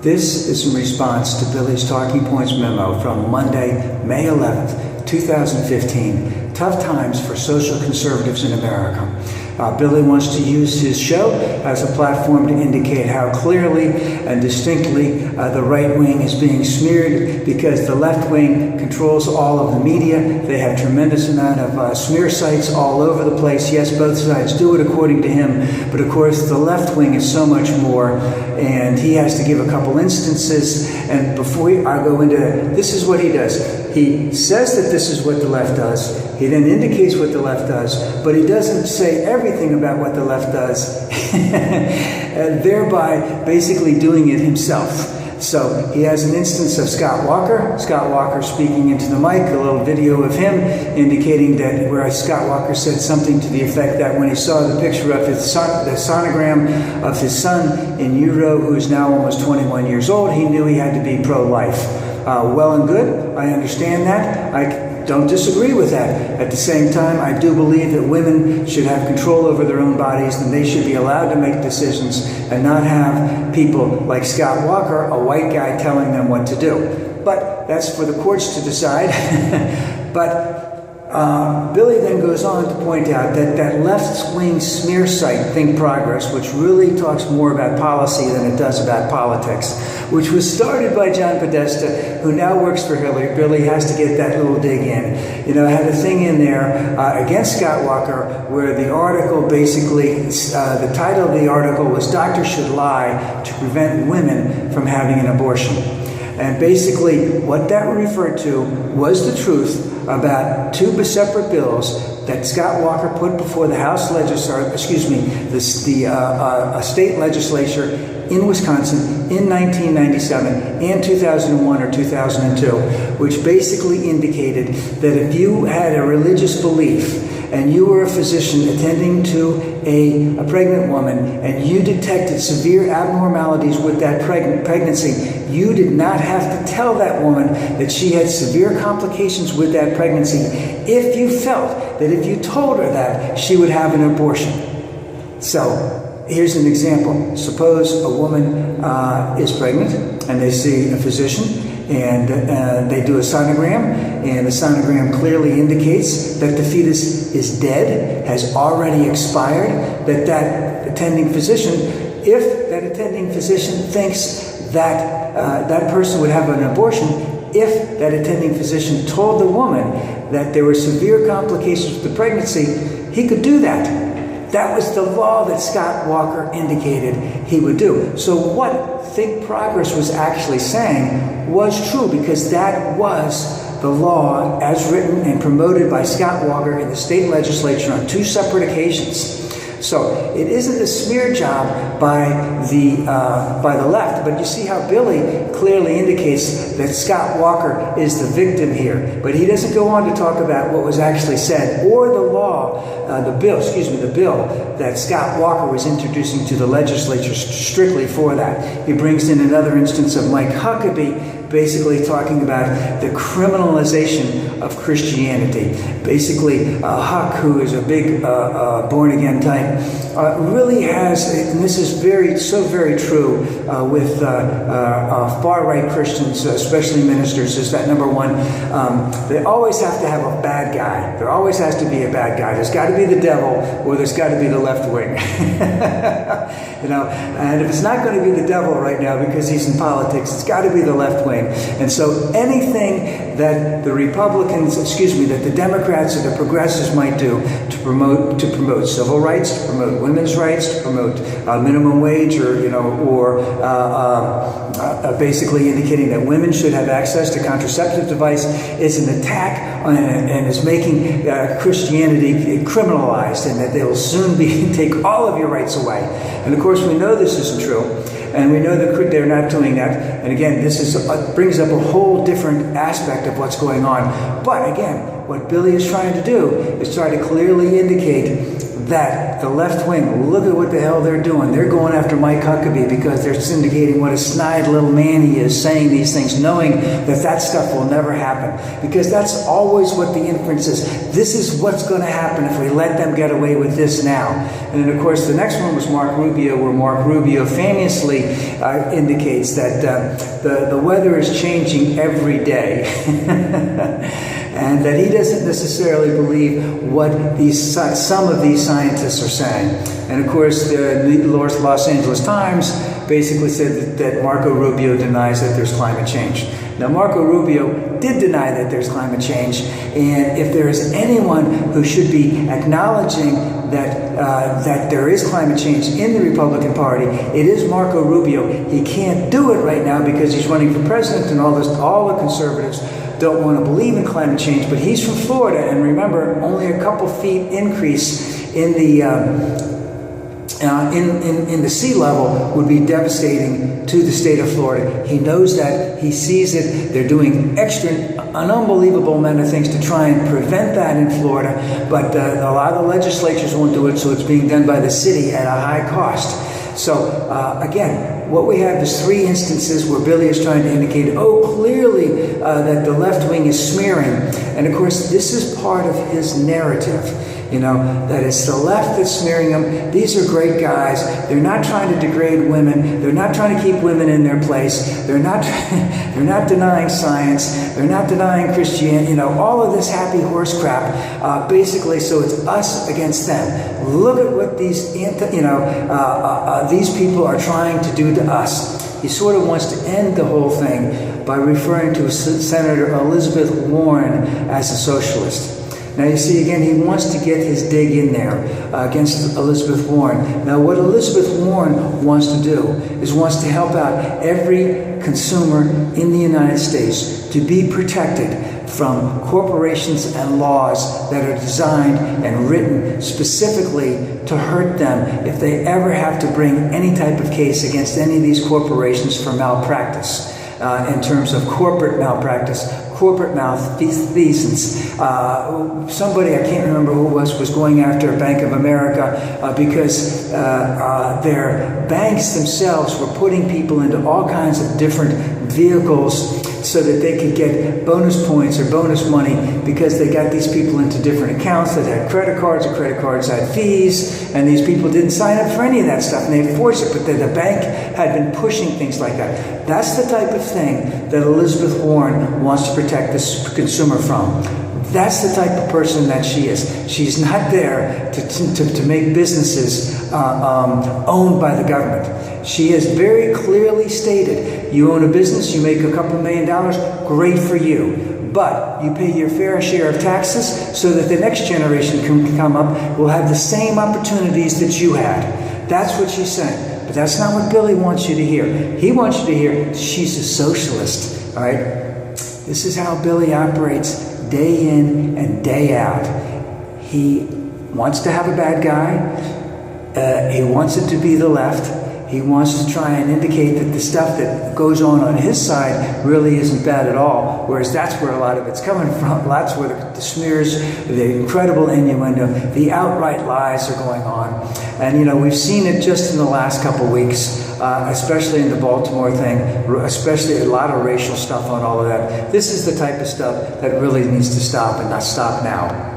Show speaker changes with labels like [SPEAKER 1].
[SPEAKER 1] This is in response to Billy's Talking Points memo from Monday, May 11th, 2015, Tough Times for Social Conservatives in America. Billy wants to use his show as a platform to indicate how clearly and distinctly the right wing is being smeared, because the left wing controls all of the media. They have tremendous amount of smear sites all over the place. Yes, both sides do it according to him, but of course the left wing is so much more, and he has to give a couple instances. And before I go into that, this is what he does. He says that this is what the left does. He then indicates what the left does, but he doesn't say everything about what the left does, and thereby basically doing it himself. So he has an instance of Scott Walker speaking into the mic, a little video of him indicating that where Scott Walker said something to the effect that when he saw the picture of the sonogram of his son in utero, who is now almost 21 years old, he knew he had to be pro-life. Well and good, I understand that. I don't disagree with that. At the same time, I do believe that women should have control over their own bodies, and they should be allowed to make decisions and not have people like Scott Walker, a white guy, telling them what to do. But that's for the courts to decide. But Billy then goes on to point out that that left-wing smear site, Think Progress, which really talks more about policy than it does about politics, which was started by John Podesta, who now works for Hillary. Billy has to get that little dig in. You know, I had a thing in there against Scott Walker where the article basically, the title of the article was "Doctors Should Lie to Prevent Women from Having an Abortion." And basically what that referred to was the truth about two separate bills that Scott Walker put before the House legislature, the state legislature in Wisconsin in 1997 and 2001 or 2002, which basically indicated that if you had a religious belief and you were a physician attending to a pregnant woman and you detected severe abnormalities with that pregnancy, you did not have to tell that woman that she had severe complications with that pregnancy if you felt that if you told her that, she would have an abortion. So here's an example. Suppose a woman is pregnant and they see a physician and they do a sonogram, and the sonogram clearly indicates that the fetus is dead, has already expired, that attending physician, if that attending physician thinks that that person would have an abortion, if that attending physician told the woman that there were severe complications with the pregnancy, he could do that. That was the law that Scott Walker indicated he would do. So what Think Progress was actually saying was true, because that was the law as written and promoted by Scott Walker in the state legislature on two separate occasions. So it isn't a smear job by the left, but you see how Billy clearly indicates that Scott Walker is the victim here. But he doesn't go on to talk about what was actually said or the law, the bill that Scott Walker was introducing to the legislature strictly for that. He brings in another instance of Mike Huckabee, basically talking about the criminalization of Christianity. Basically, Huck, who is a big born-again type, really has, and this is very true with far-right Christians, especially ministers, is that number one, they always have to have a bad guy. There always has to be a bad guy. There's got to be the devil, or there's got to be the left wing. You know, and if it's not going to be the devil right now because he's in politics, it's got to be the left wing. And so anything that the Republicans, that the Democrats or the progressives might do to promote civil rights, to promote women's rights, to promote minimum wage, or basically indicating that women should have access to contraceptive device, is an attack on, and is making Christianity criminalized, and that they will soon take all of your rights away. And of course, we know this isn't true. And we know that they're not doing that. And again, this brings up a whole different aspect of what's going on. But again, what Billy is trying to do is try to clearly indicate that the left wing, look at what the hell they're doing. They're going after Mike Huckabee because they're syndicating what a snide little man he is, saying these things, knowing that that stuff will never happen. Because that's always what the inference is. This is what's going to happen if we let them get away with this now. And then, of course, the next one was Marco Rubio, where Marco Rubio famously indicates that the weather is changing every day. And that he doesn't necessarily believe what some of these scientists are saying. And of course, the Los Angeles Times basically said that Marco Rubio denies that there's climate change. Now, Marco Rubio did deny that there's climate change, and if there is anyone who should be acknowledging that there is climate change in the Republican Party, it is Marco Rubio. He can't do it right now because he's running for president, and all the conservatives don't want to believe in climate change, but he's from Florida, and remember, only a couple feet increase in the sea level would be devastating to the state of Florida. He knows that. He sees it. They're doing an unbelievable amount of things to try and prevent that in Florida, but a lot of the legislatures won't do it, so it's being done by the city at a high cost. So, again, what we have is 3 instances where Billy is trying to indicate, clearly that the left wing is smearing. And, of course, this is part of his narrative, that it's the left that's smearing them. These are great guys. They're not trying to degrade women. They're not trying to keep women in their place. They're not denying science. They're not denying Christianity. All of this happy horse crap, basically, so it's us against them. Look at what these people are trying to do to us. He sort of wants to end the whole thing by referring to Senator Elizabeth Warren as a socialist. Now, you see, again, he wants to get his dig in there against Elizabeth Warren. Now, what Elizabeth Warren wants to do is wants to help out every consumer in the United States to be protected from corporations and laws that are designed and written specifically to hurt them if they ever have to bring any type of case against any of these corporations for malpractice. In terms of corporate malpractice, corporate malfeasance. Somebody, I can't remember who it was going after Bank of America because their banks themselves were putting people into all kinds of different vehicles so that they could get bonus points or bonus money because they got these people into different accounts that had credit cards, or credit cards had fees, and these people didn't sign up for any of that stuff, and they forced it, but then the bank had been pushing things like that. That's the type of thing that Elizabeth Warren wants to protect this consumer from. That's the type of person that she is. She's not there to make businesses owned by the government. She has very clearly stated, you own a business, you make a couple $1 million, great for you. But you pay your fair share of taxes so that the next generation can come up, will have the same opportunities that you had. That's what she's saying. But that's not what Billy wants you to hear. He wants you to hear she's a socialist. All right? This is how Billy operates day in and day out. He wants to have a bad guy. He wants it to be the left. He wants to try and indicate that the stuff that goes on his side really isn't bad at all, whereas that's where a lot of it's coming from. That's where the smears, the incredible innuendo, the outright lies are going on. And, we've seen it just in the last couple weeks, especially in the Baltimore thing, especially a lot of racial stuff on all of that. This is the type of stuff that really needs to stop, and not stop now.